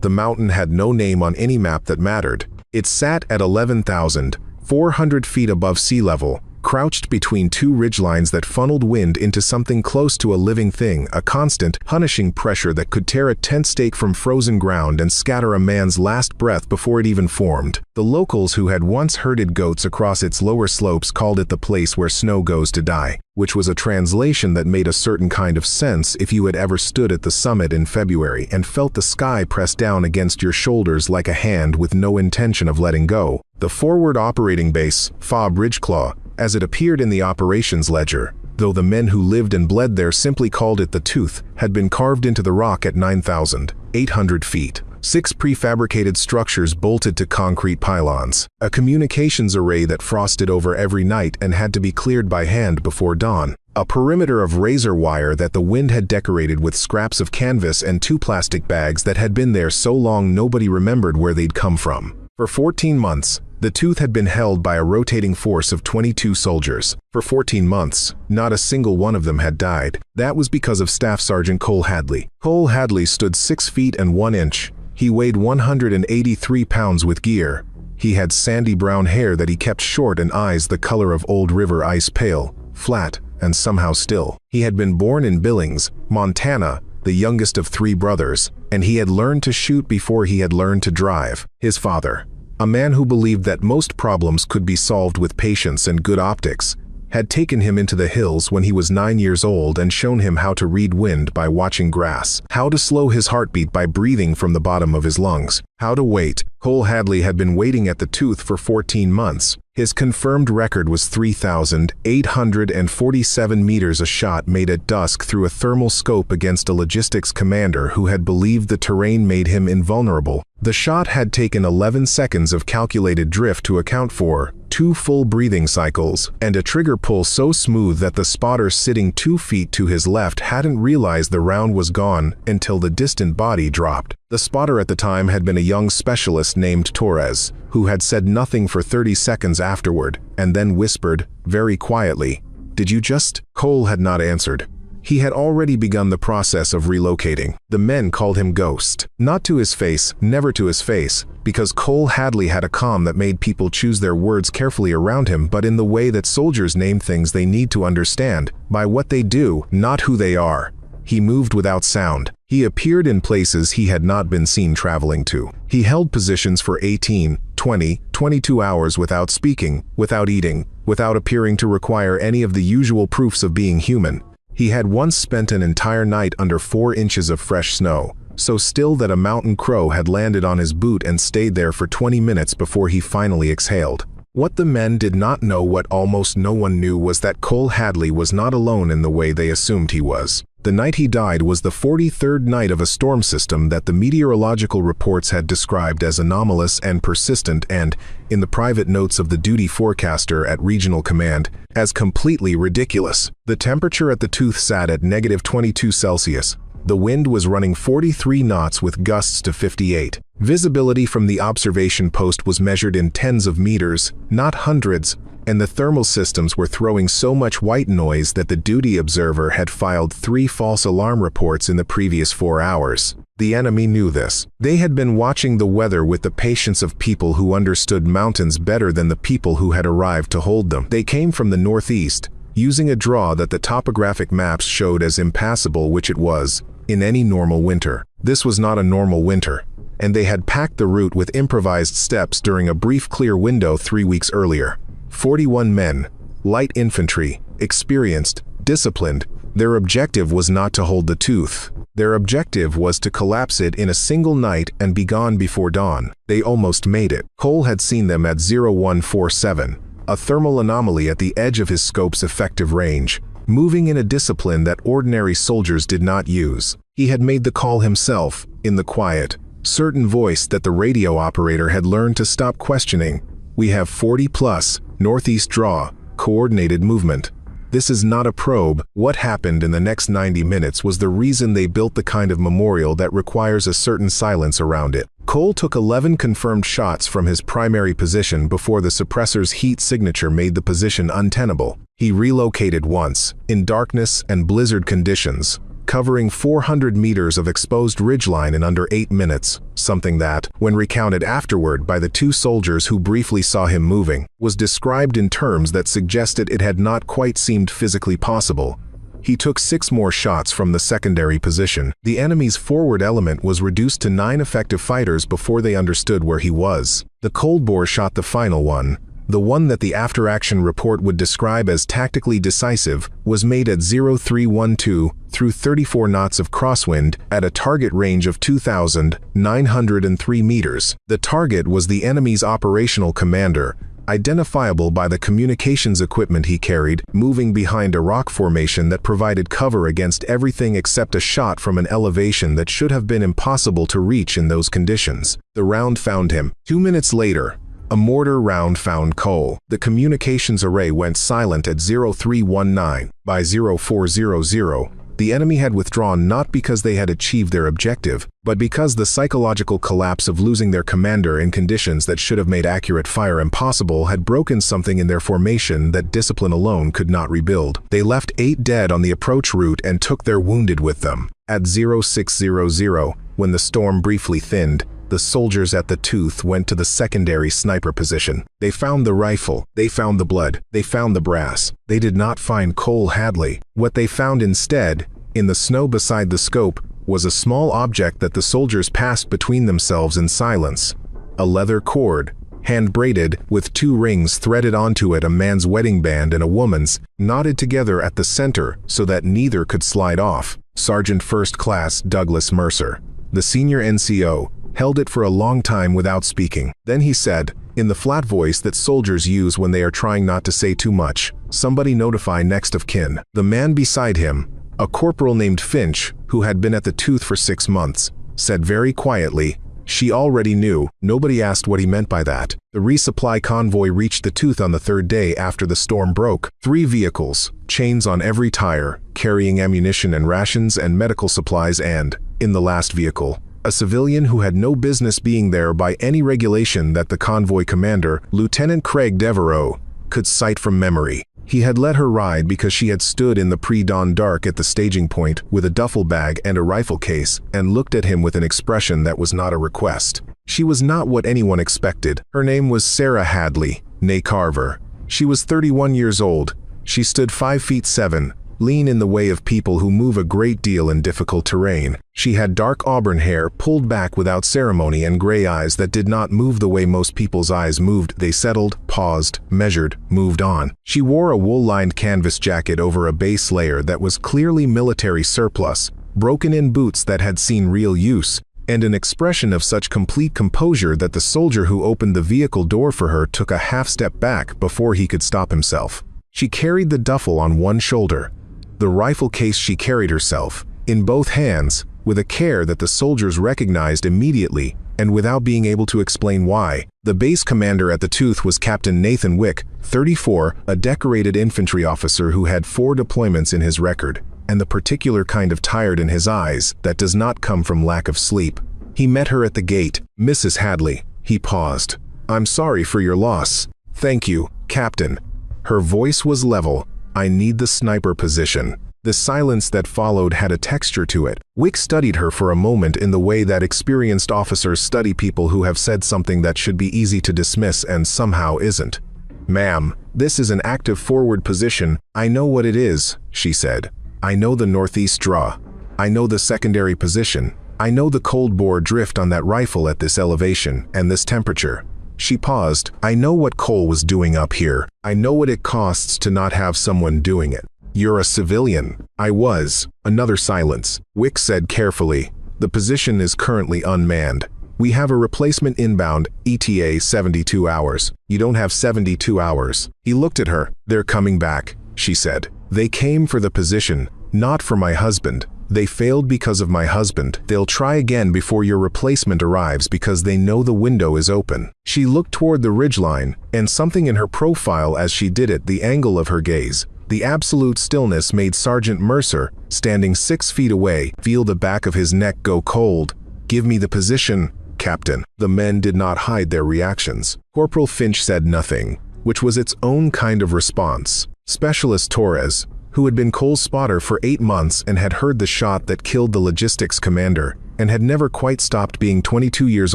The mountain had no name on any map that mattered. It sat at 11,400 feet above sea level, crouched between two ridgelines that funneled wind into something close to a living thing, a constant, punishing pressure that could tear a tent stake from frozen ground and scatter a man's last breath before it even formed. The locals who had once herded goats across its lower slopes called it the place where snow goes to die, which was a translation that made a certain kind of sense if you had ever stood at the summit in February and felt the sky press down against your shoulders like a hand with no intention of letting go. The forward operating base, Fob Ridgeclaw, as it appeared in the operations ledger, though the men who lived and bled there simply called it the Tooth, had been carved into the rock at 9,800 feet. 6 prefabricated structures bolted to concrete pylons, a communications array that frosted over every night and had to be cleared by hand before dawn, a perimeter of razor wire that the wind had decorated with scraps of canvas and 2 plastic bags that had been there so long nobody remembered where they'd come from. For 14 months, the Tooth had been held by a rotating force of 22 soldiers. For 14 months, not a single one of them had died. That was because of Staff Sergeant Cole Hadley. Cole Hadley stood 6 feet and 1 inch. He weighed 183 pounds with gear. He had sandy brown hair that he kept short and eyes the color of old river ice, pale, flat, and somehow still. He had been born in Billings, Montana, the youngest of 3 brothers, and he had learned to shoot before he had learned to drive. His father, a man who believed that most problems could be solved with patience and good optics, had taken him into the hills when he was 9 years old and shown him how to read wind by watching grass, how to slow his heartbeat by breathing from the bottom of his lungs, how to wait. Cole Hadley had been waiting at the Tooth for 14 months. His confirmed record was 3,847 meters a shot made at dusk through a thermal scope against a logistics commander who had believed the terrain made him invulnerable. The shot had taken 11 seconds of calculated drift to account for, 2 full breathing cycles, and a trigger pull so smooth that the spotter sitting 2 feet to his left hadn't realized the round was gone until the distant body dropped. The spotter at the time had been a young specialist named Torres, who had said nothing for 30 seconds afterward, and then whispered, very quietly, "Did you just?" Cole had not answered. He had already begun the process of relocating. The men called him Ghost. Not to his face, never to his face, because Cole Hadley had a calm that made people choose their words carefully around him, but in the way that soldiers name things they need to understand, by what they do, not who they are. He moved without sound. He appeared in places he had not been seen traveling to. He held positions for 18, 20, 22 hours without speaking, without eating, without appearing to require any of the usual proofs of being human. He had once spent an entire night under 4 inches of fresh snow, so still that a mountain crow had landed on his boot and stayed there for 20 minutes before he finally exhaled. What the men did not know, what almost no one knew, was that Cole Hadley was not alone in the way they assumed he was. The night he died was the 43rd night of a storm system that the meteorological reports had described as anomalous and persistent and, in the private notes of the duty forecaster at Regional Command, as completely ridiculous. The temperature at the Tooth sat at -22 Celsius. The wind was running 43 knots with gusts to 58. Visibility from the observation post was measured in tens of meters, not hundreds, and the thermal systems were throwing so much white noise that the duty observer had filed 3 false alarm reports in the previous 4 hours. The enemy knew this. They had been watching the weather with the patience of people who understood mountains better than the people who had arrived to hold them. They came from the northeast, using a draw that the topographic maps showed as impassable, which it was, in any normal winter. This was not a normal winter, and they had packed the route with improvised steps during a brief clear window 3 weeks earlier. 41 men, light infantry, experienced, disciplined. Their objective was not to hold the Tooth. Their objective was to collapse it in a single night and be gone before dawn. They almost made it. Cole had seen them at 0147, a thermal anomaly at the edge of his scope's effective range, moving in a discipline that ordinary soldiers did not use. He had made the call himself, in the quiet, certain voice that the radio operator had learned to stop questioning. "We have 40 plus, northeast draw, coordinated movement. This is not a probe." What happened in the next 90 minutes was the reason they built the kind of memorial that requires a certain silence around it. Cole took 11 confirmed shots from his primary position before the suppressor's heat signature made the position untenable. He relocated once, in darkness and blizzard conditions, covering 400 meters of exposed ridgeline in under 8 minutes, something that, when recounted afterward by the two soldiers who briefly saw him moving, was described in terms that suggested it had not quite seemed physically possible. He took 6 more shots from the secondary position. The enemy's forward element was reduced to 9 effective fighters before they understood where he was. The Cold Bore shot the final one. The one that the after-action report would describe as tactically decisive was made at 0312 through 34 knots of crosswind at a target range of 2,903 meters. The target was the enemy's operational commander, identifiable by the communications equipment he carried, moving behind a rock formation that provided cover against everything except a shot from an elevation that should have been impossible to reach in those conditions. The round found him. 2 minutes later, a mortar round found Cole. The communications array went silent at 0319. By 0400, the enemy had withdrawn not because they had achieved their objective, but because the psychological collapse of losing their commander in conditions that should have made accurate fire impossible had broken something in their formation that discipline alone could not rebuild. They left 8 dead on the approach route and took their wounded with them. At 0600, when the storm briefly thinned, the soldiers at the Tooth went to the secondary sniper position. They found the rifle, they found the blood, they found the brass. They did not find Cole Hadley. What they found instead, in the snow beside the scope, was a small object that the soldiers passed between themselves in silence. A leather cord, hand-braided, with 2 rings threaded onto it, a man's wedding band and a woman's, knotted together at the center so that neither could slide off. Sergeant First Class Douglas Mercer, the senior NCO, held it for a long time without speaking. Then he said, in the flat voice that soldiers use when they are trying not to say too much, "Somebody notify next of kin." The man beside him, a corporal named Finch, who had been at the Tooth for 6 months, said very quietly, "She already knew." Nobody asked what he meant by that. The resupply convoy reached the Tooth on the 3rd day after the storm broke. 3 vehicles, chains on every tire, carrying ammunition and rations and medical supplies, and, in the last vehicle, a civilian who had no business being there by any regulation that the convoy commander, Lieutenant Craig Devereaux, could cite from memory. He had let her ride because she had stood in the pre-dawn dark at the staging point with a duffel bag and a rifle case and looked at him with an expression that was not a request. She was not what anyone expected. Her name was Sarah Hadley, née Carver. She was 31 years old. She stood 5 feet 7, lean in the way of people who move a great deal in difficult terrain. She had dark auburn hair pulled back without ceremony and gray eyes that did not move the way most people's eyes moved. They settled, paused, measured, moved on. She wore a wool-lined canvas jacket over a base layer that was clearly military surplus, broken-in boots that had seen real use, and an expression of such complete composure that the soldier who opened the vehicle door for her took a half-step back before he could stop himself. She carried the duffel on one shoulder. The rifle case she carried herself, in both hands, with a care that the soldiers recognized immediately, and without being able to explain why. The base commander at the Tooth was Captain Nathan Wick, 34, a decorated infantry officer who had 4 deployments in his record, and the particular kind of tired in his eyes that does not come from lack of sleep. He met her at the gate. "Mrs. Hadley," he paused. "I'm sorry for your loss." "Thank you, Captain." Her voice was level. "I need the sniper position." The silence that followed had a texture to it. Wick studied her for a moment in the way that experienced officers study people who have said something that should be easy to dismiss and somehow isn't. "Ma'am, this is an active forward position." "I know what it is," she said. "I know the northeast draw. I know the secondary position. I know the cold bore drift on that rifle at this elevation and this temperature." She paused. "I know what Cole was doing up here. I know what it costs to not have someone doing it." "You're a civilian." "I was." Another silence. Wick said carefully, "The position is currently unmanned. We have a replacement inbound, ETA 72 hours. You don't have 72 hours. He looked at her. "They're coming back," she said. "They came for the position, not for my husband. They failed because of my husband. They'll try again before your replacement arrives because they know the window is open." She looked toward the ridgeline, and something in her profile as she did it, the angle of her gaze, the absolute stillness made Sergeant Mercer, standing 6 feet away, feel the back of his neck go cold. "Give me the position, Captain." The men did not hide their reactions. Corporal Finch said nothing, which was its own kind of response. Specialist Torres, who had been Cole's spotter for 8 months and had heard the shot that killed the logistics commander, and had never quite stopped being 22 years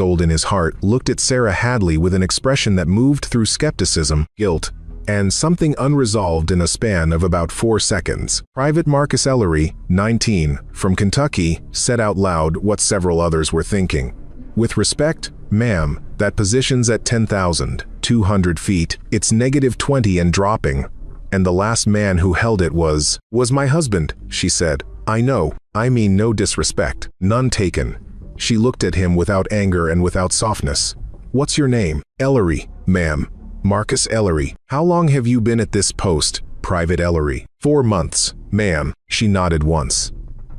old in his heart, looked at Sarah Hadley with an expression that moved through skepticism, guilt, and something unresolved in a span of about 4 seconds. Private Marcus Ellery, 19, from Kentucky, said out loud what several others were thinking. "With respect, ma'am, that position's at 10,200 feet. It's -20 and dropping. And the last man who held it was my husband," she said. "I know. I mean no disrespect. None taken." She looked at him without anger and without softness. "What's your name?" "Ellery, ma'am. Marcus Ellery." "How long have you been at this post?" "Private Ellery." 4 months, ma'am." She nodded once.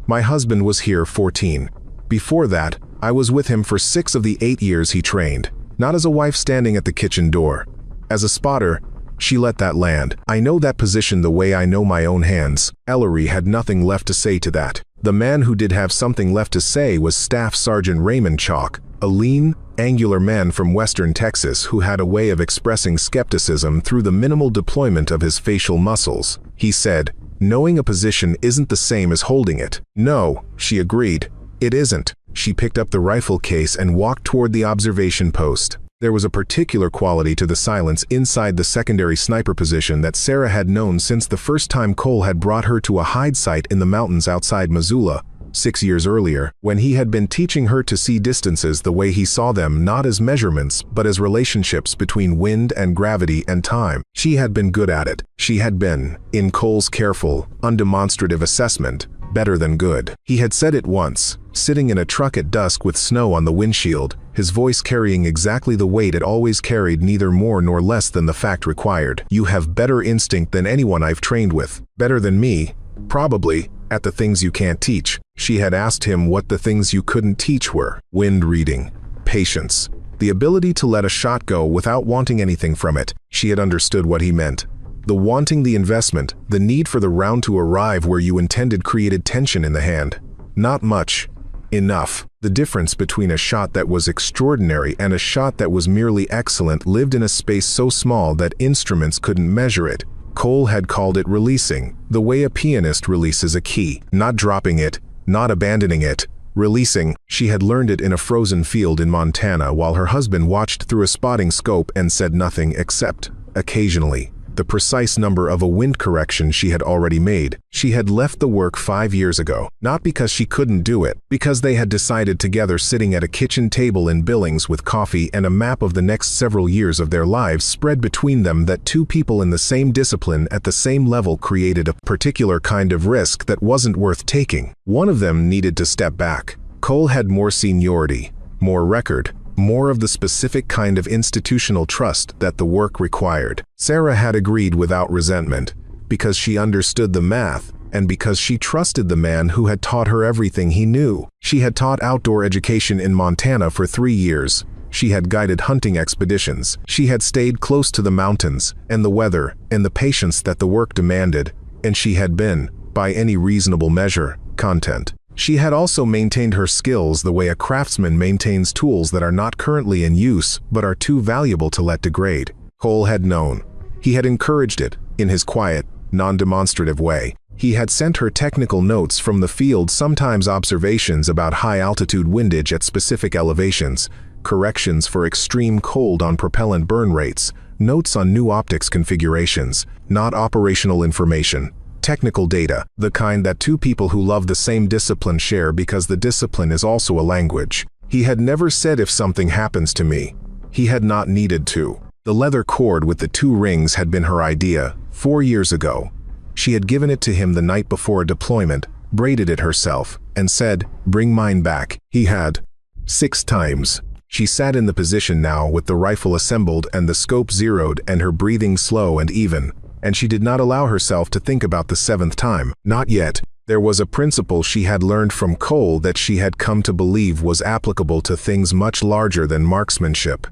"My husband was here 14. Before that, I was with him for 6 of the 8 years he trained. Not as a wife standing at the kitchen door. As a spotter." She let that land. "I know that position the way I know my own hands." Ellery had nothing left to say to that. The man who did have something left to say was Staff Sergeant Raymond Chalk, a lean, angular man from western Texas who had a way of expressing skepticism through the minimal deployment of his facial muscles. He said, "Knowing a position isn't the same as holding it." "No," she agreed. "It isn't." She picked up the rifle case and walked toward the observation post. There was a particular quality to the silence inside the secondary sniper position that Sarah had known since the first time Cole had brought her to a hide site in the mountains outside Missoula, 6 years earlier, when he had been teaching her to see distances the way he saw them, not as measurements, but as relationships between wind and gravity and time. She had been good at it. She had been, in Cole's careful, undemonstrative assessment, better than good. He had said it once, sitting in a truck at dusk with snow on the windshield, his voice carrying exactly the weight it always carried, neither more nor less than the fact required. "You have better instinct than anyone I've trained with. Better than me, probably, at the things you can't teach." She had asked him what the things you couldn't teach were. Wind reading, patience, the ability to let a shot go without wanting anything from it. She had understood what he meant. The wanting the investment, the need for the round to arrive where you intended created tension in the hand. Not much. Enough. The difference between a shot that was extraordinary and a shot that was merely excellent lived in a space so small that instruments couldn't measure it. Cole had called it releasing, the way a pianist releases a key. Not dropping it, not abandoning it. Releasing. She had learned it in a frozen field in Montana while her husband watched through a spotting scope and said nothing except, occasionally, the precise number of a wind correction she had already made. She had left the work 5 years ago, not because she couldn't do it, because they had decided together, sitting at a kitchen table in Billings with coffee and a map of the next several years of their lives spread between them, that 2 people in the same discipline at the same level created a particular kind of risk that wasn't worth taking. One of them needed to step back. Cole had more seniority, more record, more of the specific kind of institutional trust that the work required. Sarah had agreed without resentment, because she understood the math, and because she trusted the man who had taught her everything he knew. She had taught outdoor education in Montana for 3 years. She had guided hunting expeditions. She had stayed close to the mountains, and the weather, and the patience that the work demanded, and she had been, by any reasonable measure, content. She had also maintained her skills the way a craftsman maintains tools that are not currently in use but are too valuable to let degrade. Cole had known. He had encouraged it, in his quiet, non-demonstrative way. He had sent her technical notes from the field, sometimes observations about high-altitude windage at specific elevations, corrections for extreme cold on propellant burn rates, notes on new optics configurations, not operational information. Technical data, the kind that 2 people who love the same discipline share because the discipline is also a language. He had never said, "If something happens to me." He had not needed to. The leather cord with the 2 rings had been her idea, 4 years ago. She had given it to him the night before a deployment, braided it herself, and said, "Bring mine back." He had. 6 times. She sat in the position now with the rifle assembled and the scope zeroed and her breathing slow and even. And she did not allow herself to think about the 7th time. Not yet. There was a principle she had learned from Cole that she had come to believe was applicable to things much larger than marksmanship.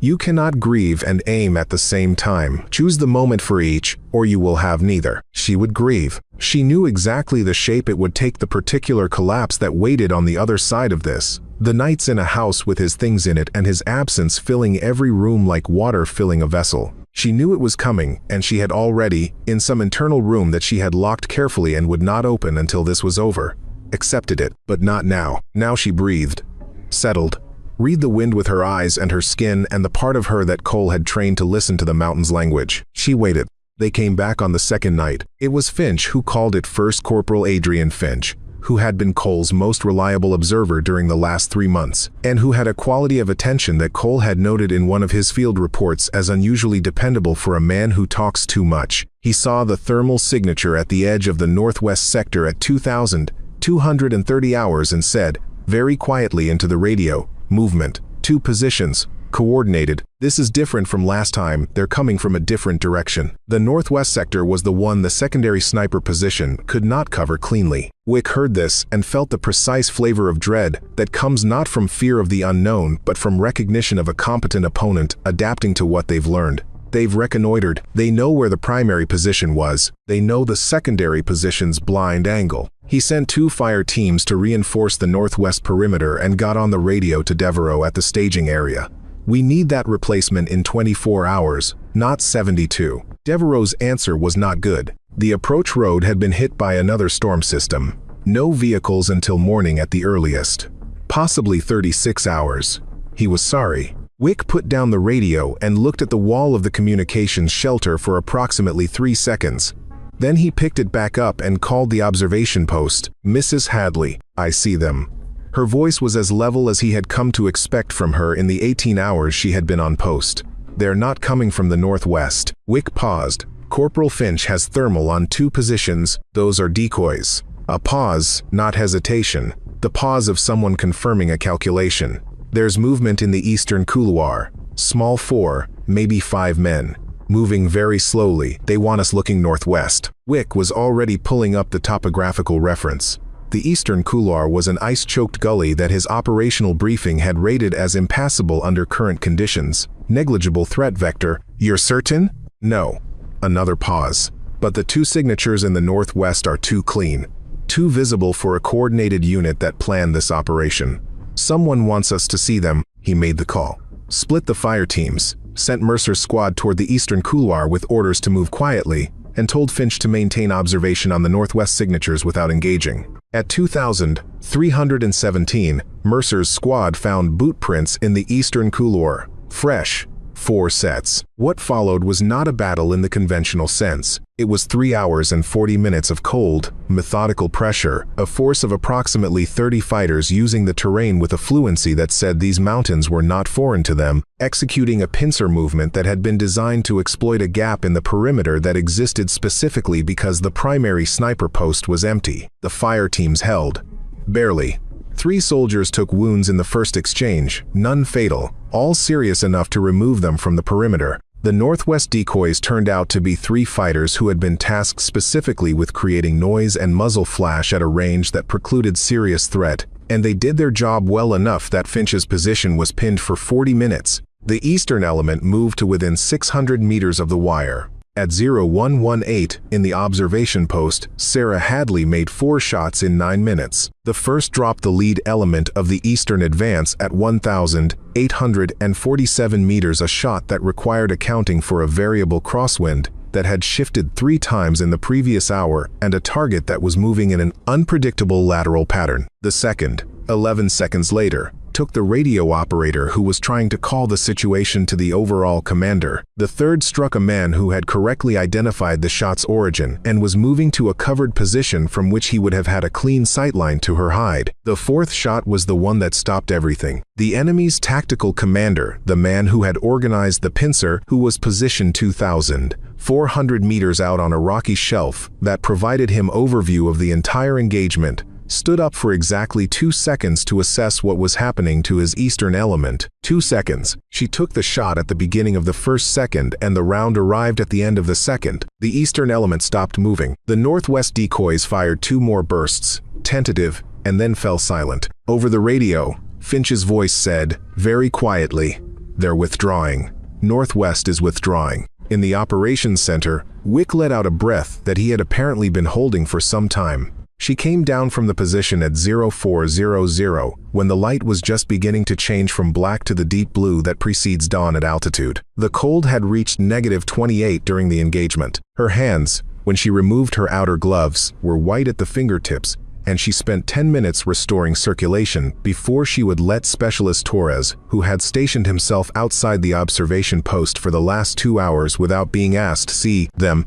You cannot grieve and aim at the same time. Choose the moment for each, or you will have neither. She would grieve. She knew exactly the shape it would take, the particular collapse that waited on the other side of this. The nights in a house with his things in it and his absence filling every room like water filling a vessel. She knew it was coming, and she had already, in some internal room that she had locked carefully and would not open until this was over, accepted it. But not now. Now she breathed. Settled. Read the wind with her eyes and her skin and the part of her that Cole had trained to listen to the mountain's language. She waited. They came back on the second night. It was Finch who called it, First Corporal Adrian Finch, who had been Cole's most reliable observer during the last 3 months, and who had a quality of attention that Cole had noted in one of his field reports as unusually dependable for a man who talks too much. He saw the thermal signature at the edge of the northwest sector at 2,230 hours and said, very quietly into the radio, movement, 2 positions, coordinated. This is different from last time, they're coming from a different direction. The northwest sector was the one the secondary sniper position could not cover cleanly. Wick heard this and felt the precise flavor of dread that comes not from fear of the unknown but from recognition of a competent opponent adapting to what they've learned. They've reconnoitered, they know where the primary position was, they know the secondary position's blind angle. He sent 2 fire teams to reinforce the northwest perimeter and got on the radio to Devereaux at the staging area. We need that replacement in 24 hours, not 72. Devereaux's answer was not good. The approach road had been hit by another storm system. No vehicles until morning at the earliest. Possibly 36 hours. He was sorry. Wick put down the radio and looked at the wall of the communications shelter for approximately 3 seconds. Then he picked it back up and called the observation post. Mrs. Hadley, I see them. Her voice was as level as he had come to expect from her in the 18 hours she had been on post. They're not coming from the northwest. Wick paused. Corporal Finch has thermal on 2 positions, those are decoys. A pause, not hesitation. The pause of someone confirming a calculation. There's movement in the eastern couloir. Small 4, maybe 5 men. Moving very slowly, they want us looking northwest. Wick was already pulling up the topographical reference. The eastern couloir was an ice-choked gully that his operational briefing had rated as impassable under current conditions. Negligible threat vector. You're certain? No. Another pause. But the 2 signatures in the northwest are too clean. Too visible for a coordinated unit that planned this operation. Someone wants us to see them. He made the call. Split the fire teams. Sent Mercer's squad toward the eastern couloir with orders to move quietly, and told Finch to maintain observation on the northwest signatures without engaging. At 2,317, Mercer's squad found boot prints in the eastern couloir. Fresh. 4 sets. What followed was not a battle in the conventional sense. It was 3 hours and 40 minutes of cold, methodical pressure, a force of approximately 30 fighters using the terrain with a fluency that said these mountains were not foreign to them, executing a pincer movement that had been designed to exploit a gap in the perimeter that existed specifically because the primary sniper post was empty. The fire teams held. Barely. 3 soldiers took wounds in the first exchange, none fatal, all serious enough to remove them from the perimeter. The northwest decoys turned out to be 3 fighters who had been tasked specifically with creating noise and muzzle flash at a range that precluded serious threat, and they did their job well enough that Finch's position was pinned for 40 minutes. The eastern element moved to within 600 meters of the wire. At 0118, in the observation post, Sarah Hadley made 4 shots in 9 minutes. The first dropped the lead element of the eastern advance at 1,847 meters, a shot that required accounting for a variable crosswind that had shifted 3 times in the previous hour and a target that was moving in an unpredictable lateral pattern. The second, 11 seconds later, took the radio operator who was trying to call the situation to the overall commander. The third struck a man who had correctly identified the shot's origin and was moving to a covered position from which he would have had a clean sightline to her hide. The fourth shot was the one that stopped everything. The enemy's tactical commander, the man who had organized the pincer, who was positioned 2,400 meters out on a rocky shelf that provided him overview of the entire engagement, stood up for exactly 2 seconds to assess what was happening to his eastern element. 2 seconds. She took the shot at the beginning of the first second and the round arrived at the end of the second. The eastern element stopped moving. The northwest decoys fired 2 more bursts, tentative, and then fell silent. Over the radio, Finch's voice said, very quietly, "They're withdrawing. Northwest is withdrawing." In the operations center, Wick let out a breath that he had apparently been holding for some time. She came down from the position at 0400 when the light was just beginning to change from black to the deep blue that precedes dawn at altitude. The cold had reached -28 during the engagement. Her hands, when she removed her outer gloves, were white at the fingertips, and she spent 10 minutes restoring circulation before she would let Specialist Torres, who had stationed himself outside the observation post for the last 2 hours without being asked, see them.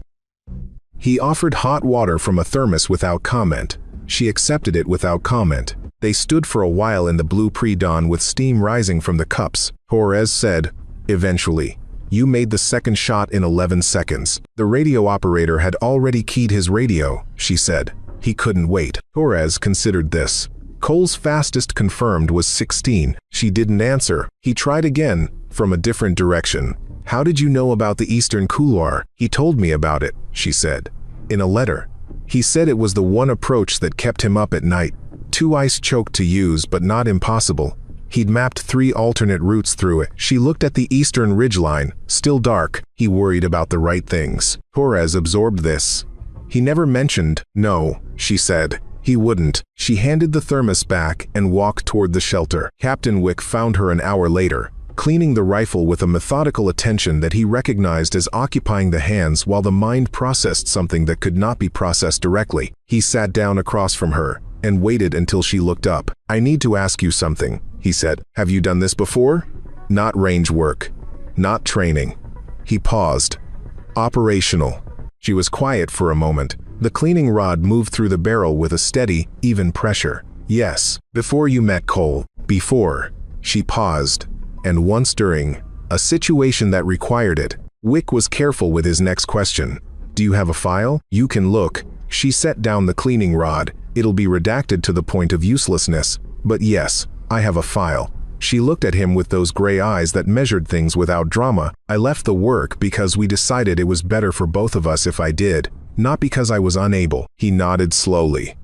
He offered hot water from a thermos without comment. She accepted it without comment. They stood for a while in the blue pre-dawn with steam rising from the cups. Torres said, eventually, "You made the second shot in 11 seconds. The radio operator had already keyed his radio," she said. He couldn't wait. Torres considered this. Cole's fastest confirmed was 16. She didn't answer. He tried again, from a different direction. "How did you know about the Eastern Couloir?" "He told me about it," she said. "In a letter. He said it was the one approach that kept him up at night. Too ice-choked to use, but not impossible. He'd mapped 3 alternate routes through it." She looked at the eastern ridgeline, still dark. He worried about the right things. Torres absorbed this. "He never mentioned." "No," she said. "He wouldn't." She handed the thermos back and walked toward the shelter. Captain Wick found her an hour later, cleaning the rifle with a methodical attention that he recognized as occupying the hands while the mind processed something that could not be processed directly. He sat down across from her and waited until she looked up. "I need to ask you something," he said. "Have you done this before?" "Not range work. Not training." He paused. "Operational." She was quiet for a moment. The cleaning rod moved through the barrel with a steady, even pressure. "Yes." "Before you met Cole?" "Before." She paused. "And once during a situation that required it." Wick was careful with his next question. "Do you have a file?" "You can look." She set down the cleaning rod. "It'll be redacted to the point of uselessness. But yes, I have a file." She looked at him with those gray eyes that measured things without drama. "I left the work because we decided it was better for both of us if I did. Not because I was unable." He nodded slowly.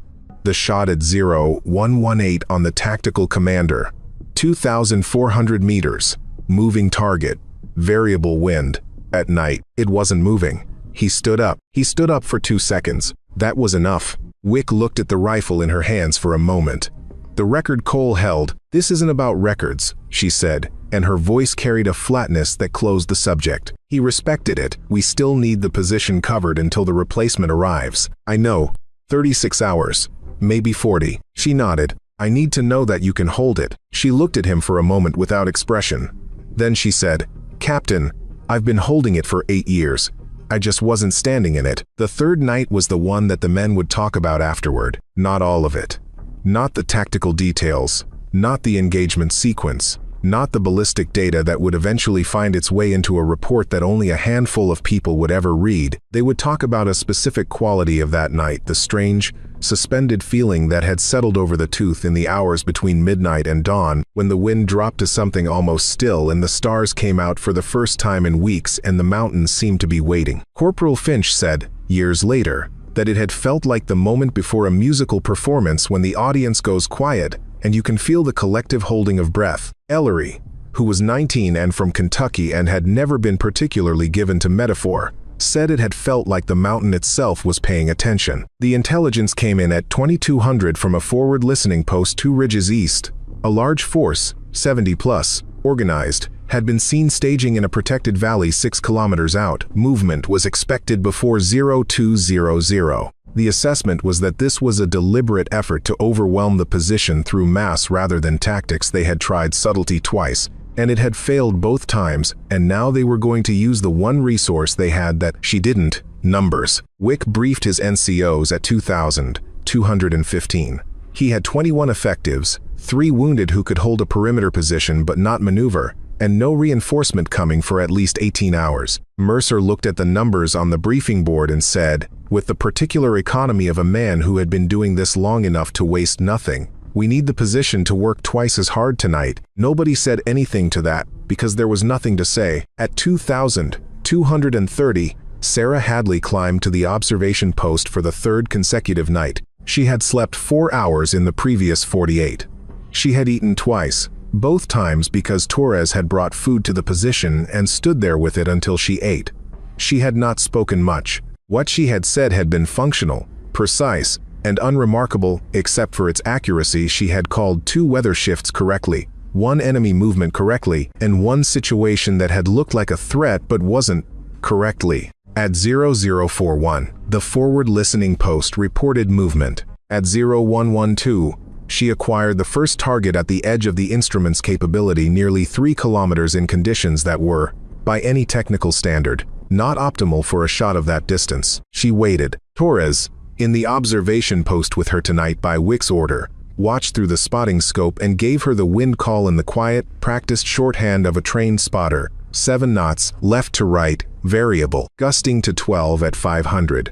"The shot at 0118 on the tactical commander. 2,400 meters. Moving target. Variable wind. At night, it wasn't moving." He stood up. He stood up for 2 seconds. That was enough. Wick looked at the rifle in her hands for a moment. "The record Cole held." "This isn't about records," she said, and her voice carried a flatness that closed the subject. He respected it. "We still need the position covered until the replacement arrives." "I know. 36 hours. Maybe 40. She nodded. "I need to know that you can hold it." She looked at him for a moment without expression. Then she said, "Captain, I've been holding it for 8 years. I just wasn't standing in it." The third night was the one that the men would talk about afterward. Not all of it. Not the tactical details. Not the engagement sequence. Not the ballistic data that would eventually find its way into a report that only a handful of people would ever read. They would talk about a specific quality of that night, the strange, suspended feeling that had settled over the tooth in the hours between midnight and dawn, when the wind dropped to something almost still and the stars came out for the first time in weeks and the mountains seemed to be waiting. Corporal Finch said, years later, that it had felt like the moment before a musical performance when the audience goes quiet and you can feel the collective holding of breath. Ellery, who was 19 and from Kentucky and had never been particularly given to metaphor, said it had felt like the mountain itself was paying attention. The intelligence came in at 2200 from a forward listening post 2 ridges east. A large force, 70 plus, organized, had been seen staging in a protected valley 6 kilometers out. Movement was expected before 0200. The assessment was that this was a deliberate effort to overwhelm the position through mass rather than tactics. They had tried subtlety twice, and it had failed both times, and now they were going to use the one resource they had that she didn't: numbers. Wick briefed his NCOs at 2,215. He had 21 effectives, 3 wounded who could hold a perimeter position but not maneuver, and no reinforcement coming for at least 18 hours. Mercer looked at the numbers on the briefing board and said, with the particular economy of a man who had been doing this long enough to waste nothing, "We need the position to work twice as hard tonight." Nobody said anything to that, because there was nothing to say. At 2,230, Sarah Hadley climbed to the observation post for the 3rd consecutive night. She had slept 4 hours in the previous 48. She had eaten twice, both times because Torres had brought food to the position and stood there with it until she ate. She had not spoken much. What she had said had been functional, precise, and unremarkable, except for its accuracy. She had called 2 weather shifts correctly, 1 enemy movement correctly, and 1 situation that had looked like a threat but wasn't, correctly. At 0041, the forward listening post reported movement. At 0112, she acquired the first target at the edge of the instrument's capability, nearly 3 kilometers, in conditions that were, by any technical standard, not optimal for a shot of that distance. She waited. Torres, in the observation post with her tonight by Wick's order, watched through the spotting scope and gave her the wind call in the quiet, practiced shorthand of a trained spotter. 7 knots, left to right, variable, gusting to 12 at 500.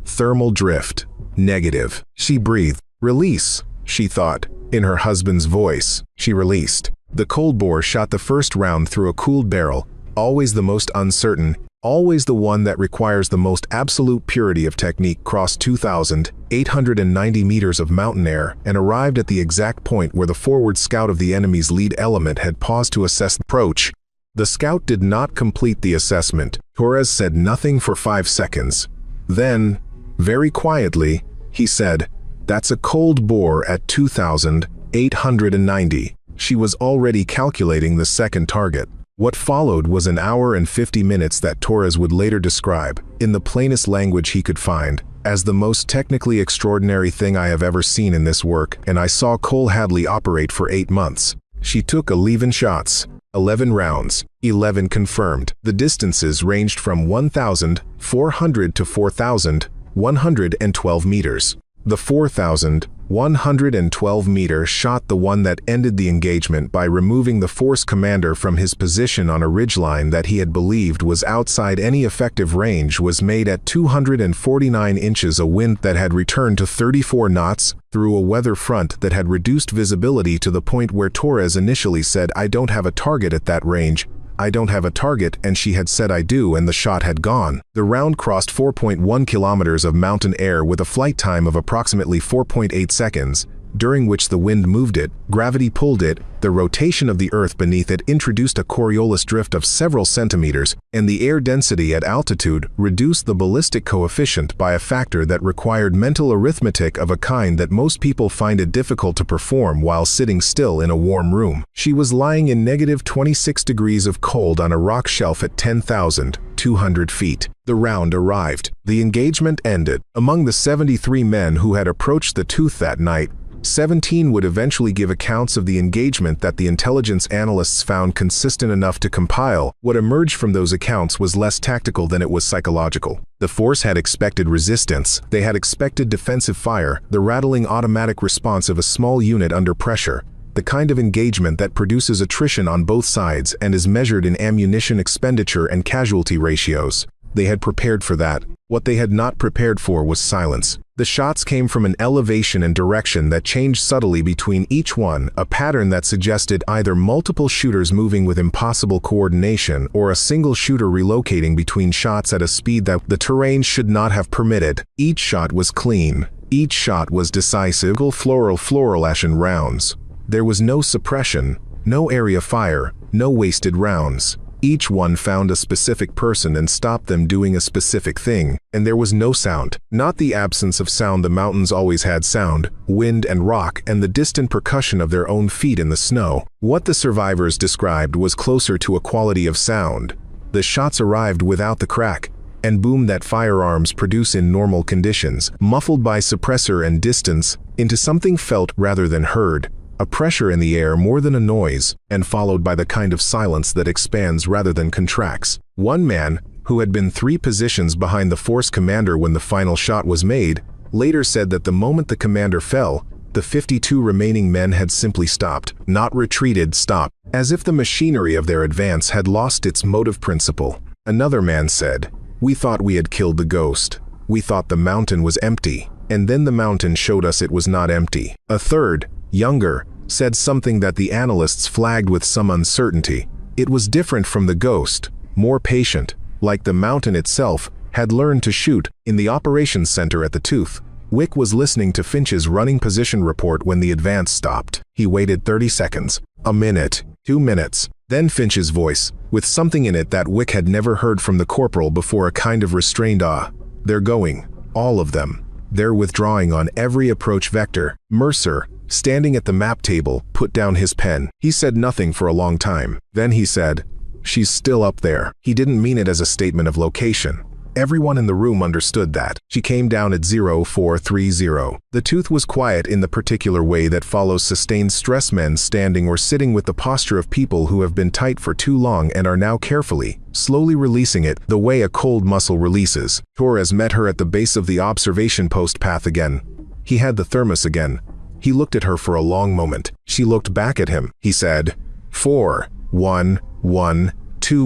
Thermal drift, negative. She breathed. Release, she thought, in her husband's voice. She released. The cold bore shot the first round through a cooled barrel, always the most uncertain, always the one that requires the most absolute purity of technique, crossed 2,890 meters of mountain air and arrived at the exact point where the forward scout of the enemy's lead element had paused to assess the approach. The scout did not complete the assessment. Torres said nothing for 5 seconds. Then, very quietly, he said, "That's a cold bore at 2,890. She was already calculating the second target. What followed was an hour and 50 minutes that Torres would later describe, in the plainest language he could find, as the most technically extraordinary thing I have ever seen in this work, and I saw Cole Hadley operate for 8 months. She took 11 shots. 11 rounds, 11 confirmed. The distances ranged from 1,400 to 4,112 meters. The 4,112 meter shot, the one that ended the engagement by removing the force commander from his position on a ridgeline that he had believed was outside any effective range, was made at 249 inches, a wind that had returned to 34 knots, through a weather front that had reduced visibility to the point where Torres initially said, "I don't have a target at that range. I don't have a target," and she had said, "I do," and the shot had gone. The round crossed 4.1 kilometers of mountain air with a flight time of approximately 4.8 seconds, during which the wind moved it, gravity pulled it, the rotation of the earth beneath it introduced a Coriolis drift of several centimeters, and the air density at altitude reduced the ballistic coefficient by a factor that required mental arithmetic of a kind that most people find it difficult to perform while sitting still in a warm room. She was lying in -26 degrees of cold on a rock shelf at 10,200 feet. The round arrived. The engagement ended. Among the 73 men who had approached the tooth that night, 17 would eventually give accounts of the engagement that the intelligence analysts found consistent enough to compile. What emerged from those accounts was less tactical than it was psychological. The force had expected resistance. They had expected defensive fire, the rattling automatic response of a small unit under pressure, the kind of engagement that produces attrition on both sides and is measured in ammunition expenditure and casualty ratios. They had prepared for that. What they had not prepared for was silence. The shots came from an elevation and direction that changed subtly between each one, a pattern that suggested either multiple shooters moving with impossible coordination or a single shooter relocating between shots at a speed that the terrain should not have permitted. Each shot was clean. Each shot was decisive. Floral ashen rounds. There was no suppression, no area fire, no wasted rounds. Each one found a specific person and stopped them doing a specific thing, and there was no sound. Not the absence of sound. The mountains always had sound, wind and rock, and the distant percussion of their own feet in the snow. What the survivors described was closer to a quality of sound. The shots arrived without the crack and boom that firearms produce in normal conditions, muffled by suppressor and distance, into something felt rather than heard. A pressure in the air more than a noise, and followed by the kind of silence that expands rather than contracts. One man, who had been 3 positions behind the force commander when the final shot was made, later said that the moment the commander fell, the 52 remaining men had simply stopped, not retreated, stopped, as if the machinery of their advance had lost its motive principle. Another man said, "We thought we had killed the ghost. We thought the mountain was empty, and then the mountain showed us it was not empty." A third, younger, said something that the analysts flagged with some uncertainty. It was different from the ghost, more patient, like the mountain itself, had learned to shoot. In the operations center at the tooth, Wick was listening to Finch's running position report when the advance stopped. He waited 30 seconds, a minute, 2 minutes. Then Finch's voice, with something in it that Wick had never heard from the corporal before, a kind of restrained "Ah, they're going, all of them. They're withdrawing on every approach vector. Mercer, standing at the map table, put down his pen. He said nothing for a long time. Then he said, "She's still up there." He didn't mean it as a statement of location. Everyone in the room understood that. She came down at 0430. The tooth was quiet in the particular way that follows sustained stress, men standing or sitting with the posture of people who have been tight for too long and are now carefully, slowly releasing it, the way a cold muscle releases. Torres met her at the base of the observation post path again. He had the thermos again. He looked at her for a long moment. She looked back at him. He said, 4,112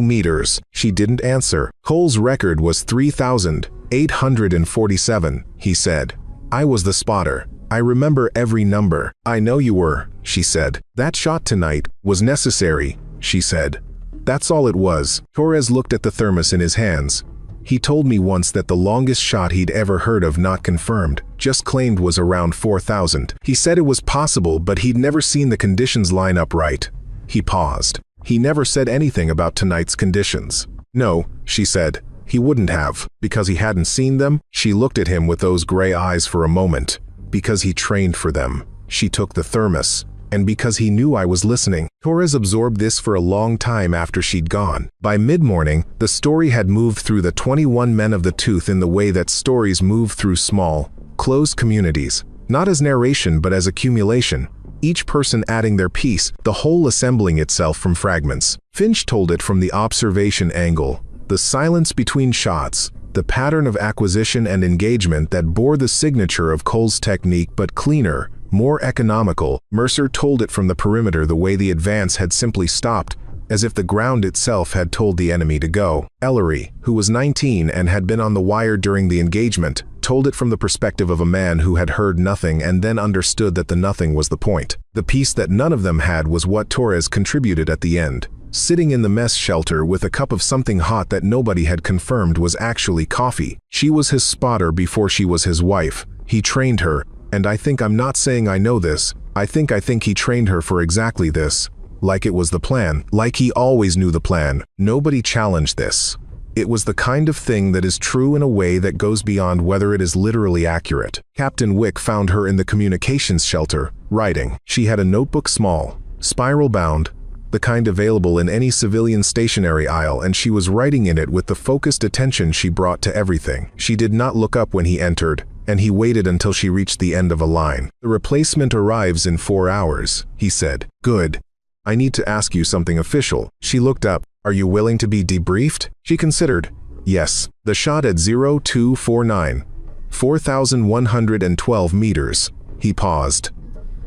meters. She didn't answer. Cole's record was 3,847, he said. I was the spotter. I remember every number. I know you were, she said. That shot tonight was necessary, she said. That's all it was. Torres looked at the thermos in his hands. He told me once that the longest shot he'd ever heard of, not confirmed, just claimed, was around 4,000. He said it was possible, but he'd never seen the conditions line up right. He paused. He never said anything about tonight's conditions. No, she said. He wouldn't have, because he hadn't seen them. She looked at him with those gray eyes for a moment. Because he trained for them. She took the thermos. And because he knew I was listening. Torres absorbed this for a long time after she'd gone. By mid-morning, the story had moved through the 21 men of the Tooth in the way that stories move through small, closed communities. Not as narration but as accumulation. Each person adding their piece, the whole assembling itself from fragments. Finch told it from the observation angle. The silence between shots. The pattern of acquisition and engagement that bore the signature of Cole's technique, but cleaner, more economical. Mercer told it from the perimeter, the way the advance had simply stopped, as if the ground itself had told the enemy to go. Ellery, who was 19 and had been on the wire during the engagement, told it from the perspective of a man who had heard nothing and then understood that the nothing was the point. The piece that none of them had was what Torres contributed at the end. Sitting in the mess shelter with a cup of something hot that nobody had confirmed was actually coffee. She was his spotter before she was his wife. He trained her. And I'm not saying I know this, I think he trained her for exactly this. Like it was the plan, like he always knew the plan. Nobody challenged this. It was the kind of thing that is true in a way that goes beyond whether it is literally accurate. Captain Wick found her in the communications shelter, writing. She had a notebook, small, spiral-bound, the kind available in any civilian stationery aisle, and she was writing in it with the focused attention she brought to everything. She did not look up when he entered, and he waited until she reached the end of a line. The replacement arrives in 4 hours, he said. Good. I need to ask you something official. She looked up. Are you willing to be debriefed? She considered. Yes. The shot at 0249. 4,112 meters. He paused.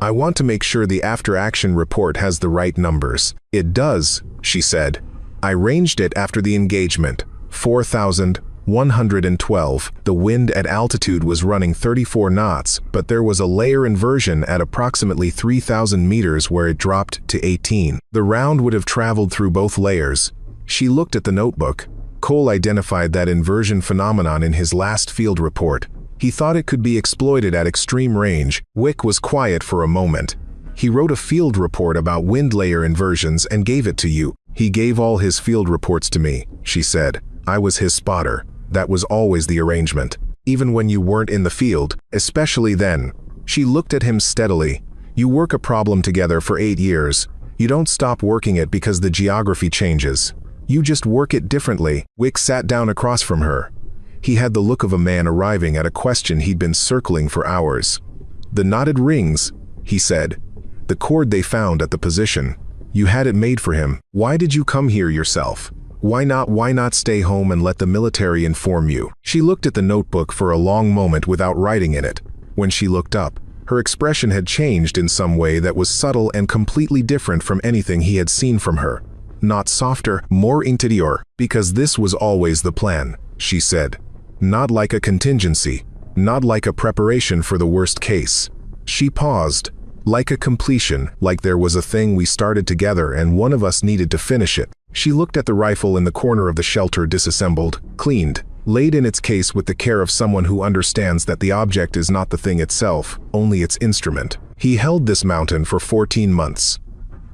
I want to make sure the after-action report has the right numbers. It does, she said. I ranged it after the engagement. 4,112. The wind at altitude was running 34 knots, but there was a layer inversion at approximately 3,000 meters where it dropped to 18. The round would have traveled through both layers. She looked at the notebook. Cole identified that inversion phenomenon in his last field report. He thought it could be exploited at extreme range. Wick was quiet for a moment. He wrote a field report about wind layer inversions and gave it to you. He gave all his field reports to me, she said. I was his spotter. That was always the arrangement. Even when you weren't in the field, especially then. She looked at him steadily. You work a problem together for 8 years. You don't stop working it because the geography changes. You just work it differently. Wick sat down across from her. He had the look of a man arriving at a question he'd been circling for hours. The knotted rings, he said. The cord they found at the position. You had it made for him. Why did you come here yourself? Why not stay home and let the military inform you? She looked at the notebook for a long moment without writing in it. When she looked up, her expression had changed in some way that was subtle and completely different from anything he had seen from her. Not softer, more interior, because this was always the plan, she said. Not like a contingency, not like a preparation for the worst case. She paused. Like a completion, like there was a thing we started together and one of us needed to finish it. She looked at the rifle in the corner of the shelter, disassembled, cleaned, laid in its case with the care of someone who understands that the object is not the thing itself, only its instrument. He held this mountain for 14 months.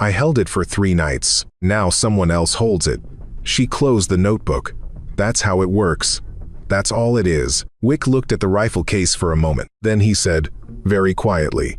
I held it for 3 nights. Now someone else holds it. She closed the notebook. That's how it works. That's all it is. Wick looked at the rifle case for a moment. Then he said, very quietly,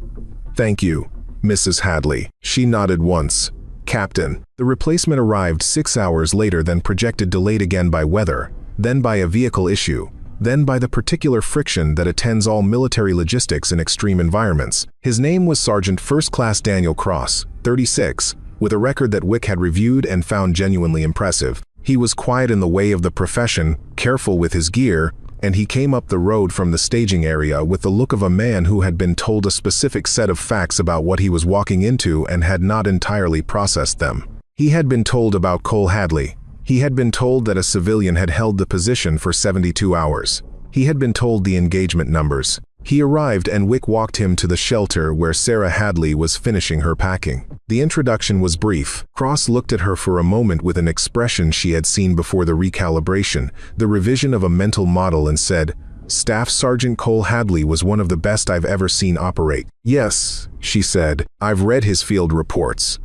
"Thank you, Mrs. Hadley." She nodded once. "Captain." The replacement arrived 6 hours later than projected, delayed again by weather, then by a vehicle issue, then by the particular friction that attends all military logistics in extreme environments. His name was Sergeant First Class Daniel Cross, 36, with a record that Wick had reviewed and found genuinely impressive. He was quiet in the way of the profession, careful with his gear, and he came up the road from the staging area with the look of a man who had been told a specific set of facts about what he was walking into and had not entirely processed them. He had been told about Cole Hadley. He had been told that a civilian had held the position for 72 hours. He had been told the engagement numbers. He arrived and Wick walked him to the shelter where Sarah Hadley was finishing her packing. The introduction was brief. Cross looked at her for a moment with an expression she had seen before the recalibration, the revision of a mental model, and said, "Staff Sergeant Cole Hadley was one of the best I've ever seen operate." "Yes," she said, "I've read his field reports.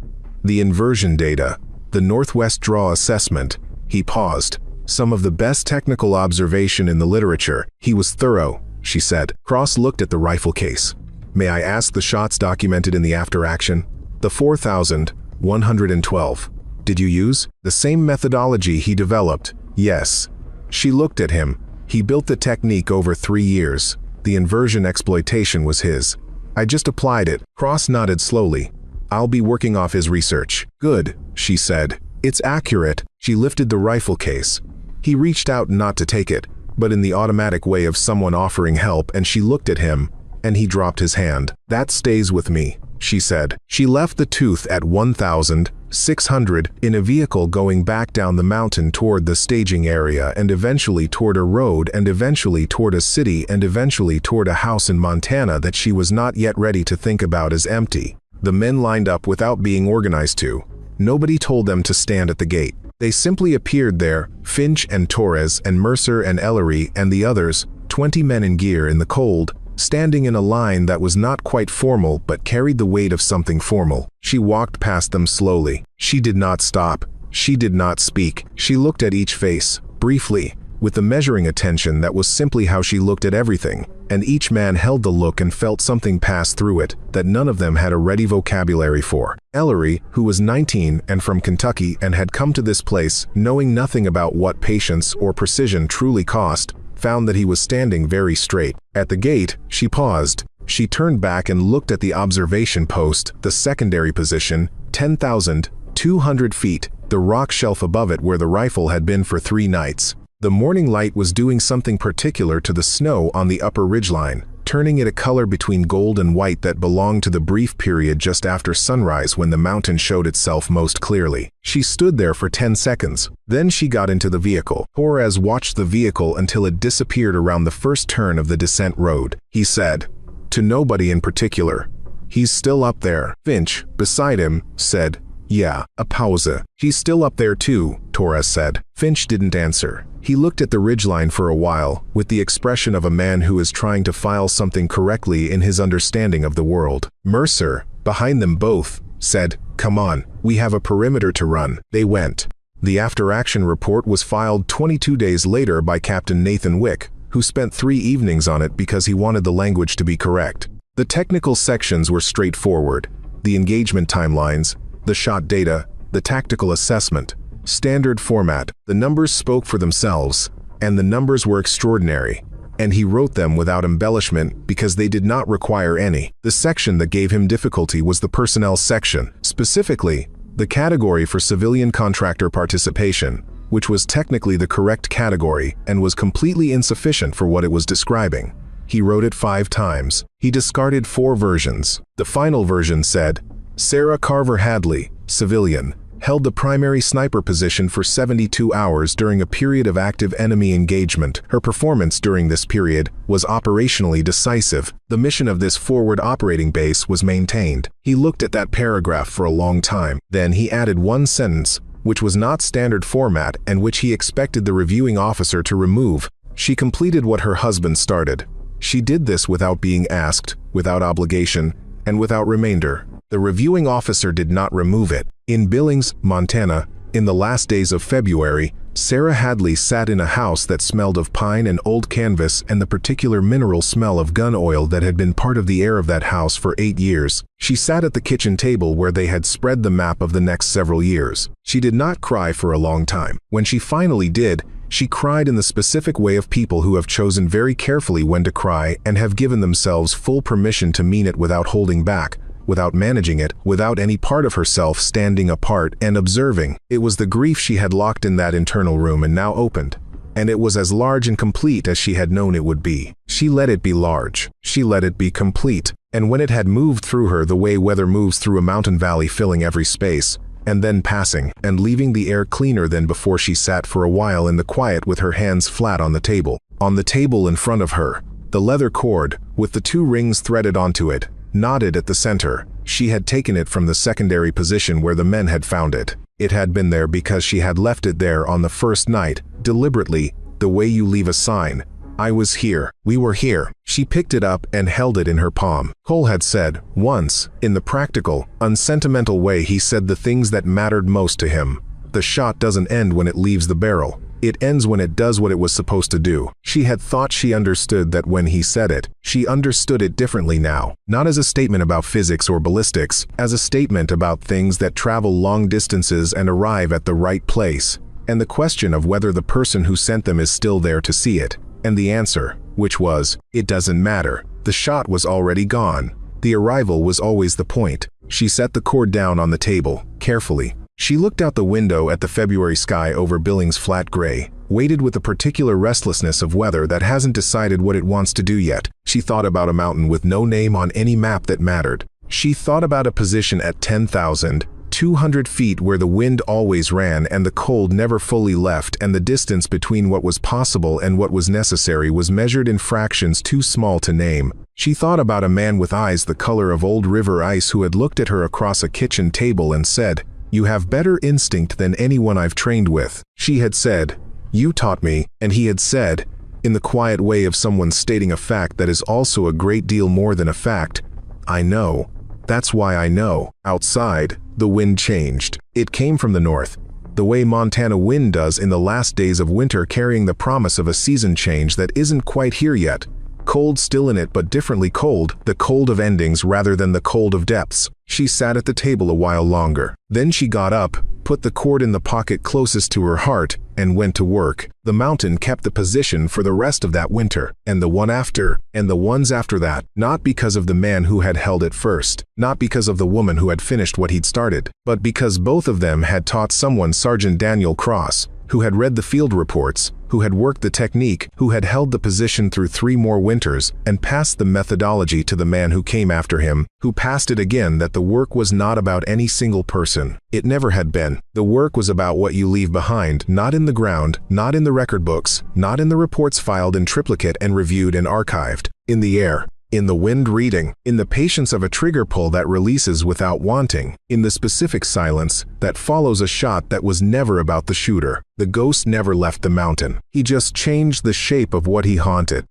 The inversion data, the Northwest Draw assessment." He paused. "Some of the best technical observation in the literature. He was thorough," she said. Cross looked at the rifle case. "May I ask the shots documented in the after action?" "The 4,112. Did you use the same methodology he developed?" "Yes." She looked at him. "He built the technique over 3 years. The inversion exploitation was his. I just applied it." Cross nodded slowly. "I'll be working off his research." "Good," she said. "It's accurate." She lifted the rifle case. He reached out not to take it, but in the automatic way of someone offering help, and she looked at him, and he dropped his hand. "That stays with me," she said. She left the tooth at 1,600 in a vehicle going back down the mountain toward the staging area and eventually toward a road and eventually toward a city and eventually toward a house in Montana that she was not yet ready to think about as empty. The men lined up without being organized to. Nobody told them to stand at the gate. They simply appeared there, Finch and Torres and Mercer and Ellery and the others, 20 men in gear in the cold, standing in a line that was not quite formal but carried the weight of something formal. She walked past them slowly. She did not stop. She did not speak. She looked at each face, briefly, with the measuring attention that was simply how she looked at everything, and each man held the look and felt something pass through it that none of them had a ready vocabulary for. Ellery, who was 19 and from Kentucky and had come to this place knowing nothing about what patience or precision truly cost, found that he was standing very straight. At the gate, she paused. She turned back and looked at the observation post, the secondary position, 10,200 feet, the rock shelf above it where the rifle had been for 3 nights. The morning light was doing something particular to the snow on the upper ridgeline, turning it a color between gold and white that belonged to the brief period just after sunrise when the mountain showed itself most clearly. She stood there for 10 seconds. Then she got into the vehicle. Torres watched the vehicle until it disappeared around the first turn of the descent road. He said, to nobody in particular, "He's still up there." Finch, beside him, said, "Yeah." A pause. "He's still up there too," Torres said. Finch didn't answer. He looked at the ridgeline for a while, with the expression of a man who is trying to file something correctly in his understanding of the world. Mercer, behind them both, said, "Come on, we have a perimeter to run." They went. The after-action report was filed 22 days later by Captain Nathan Wick, who spent 3 evenings on it because he wanted the language to be correct. The technical sections were straightforward. The engagement timelines, the shot data, the tactical assessment, standard format. The numbers spoke for themselves, and the numbers were extraordinary, and he wrote them without embellishment because they did not require any. The section that gave him difficulty was the personnel section, specifically, the category for civilian contractor participation, which was technically the correct category and was completely insufficient for what it was describing. He wrote it 5 times. He discarded 4 versions. The final version said, Sarah Carver Hadley, civilian, held the primary sniper position for 72 hours during a period of active enemy engagement. Her performance during this period was operationally decisive. The mission of this forward operating base was maintained. He looked at that paragraph for a long time. Then he added 1 sentence, which was not standard format and which he expected the reviewing officer to remove. She completed what her husband started. She did this without being asked, without obligation, and without remainder. The reviewing officer did not remove it. In Billings, Montana, in the last days of February, Sarah Hadley sat in a house that smelled of pine and old canvas and the particular mineral smell of gun oil that had been part of the air of that house for 8 years. She sat at the kitchen table where they had spread the map of the next several years. She did not cry for a long time. When she finally did, she cried in the specific way of people who have chosen very carefully when to cry and have given themselves full permission to mean it without holding back, without managing it, without any part of herself standing apart and observing. It was the grief she had locked in that internal room and now opened. And it was as large and complete as she had known it would be. She let it be large. She let it be complete. And when it had moved through her the way weather moves through a mountain valley, filling every space, and then passing, and leaving the air cleaner than before, she sat for a while in the quiet with her hands flat on the table. On the table in front of her, the leather cord, with the 2 rings threaded onto it, knotted at the center. She had taken it from the secondary position where the men had found it. It had been there because she had left it there on the first night, deliberately, the way you leave a sign. I was here. We were here. She picked it up and held it in her palm. Cole had said, once, in the practical, unsentimental way he said the things that mattered most to him. The shot doesn't end when it leaves the barrel. It ends when it does what it was supposed to do. She had thought she understood that when he said it. She understood it differently now. Not as a statement about physics or ballistics, as a statement about things that travel long distances and arrive at the right place. And the question of whether the person who sent them is still there to see it. And the answer, which was, it doesn't matter. The shot was already gone. The arrival was always the point. She set the cord down on the table, carefully. She looked out the window at the February sky over Billings Flat Gray, waited with a particular restlessness of weather that hasn't decided what it wants to do yet. She thought about a mountain with no name on any map that mattered. She thought about a position at 10,200 feet where the wind always ran and the cold never fully left, and the distance between what was possible and what was necessary was measured in fractions too small to name. She thought about a man with eyes the color of old river ice who had looked at her across a kitchen table and said, "You have better instinct than anyone I've trained with." She had said, "You taught me," and he had said, in the quiet way of someone stating a fact that is also a great deal more than a fact, "I know. That's why I know." Outside, the wind changed. It came from the north, the way Montana wind does in the last days of winter, carrying the promise of a season change that isn't quite here yet. Cold still in it, but differently cold, the cold of endings rather than the cold of depths. She sat at the table a while longer. Then she got up, put the cord in the pocket closest to her heart, and went to work. The mountain kept the position for the rest of that winter, and the one after, and the ones after that, not because of the man who had held it first, not because of the woman who had finished what he'd started, but because both of them had taught someone, Sergeant Daniel Cross, who had read the field reports, who had worked the technique, who had held the position through 3 more winters, and passed the methodology to the man who came after him, who passed it again, that the work was not about any single person. It never had been. The work was about what you leave behind, not in the ground, not in the record books, not in the reports filed in triplicate and reviewed and archived, in the air. In the wind reading, in the patience of a trigger pull that releases without wanting, in the specific silence that follows a shot that was never about the shooter. The ghost never left the mountain. He just changed the shape of what he haunted.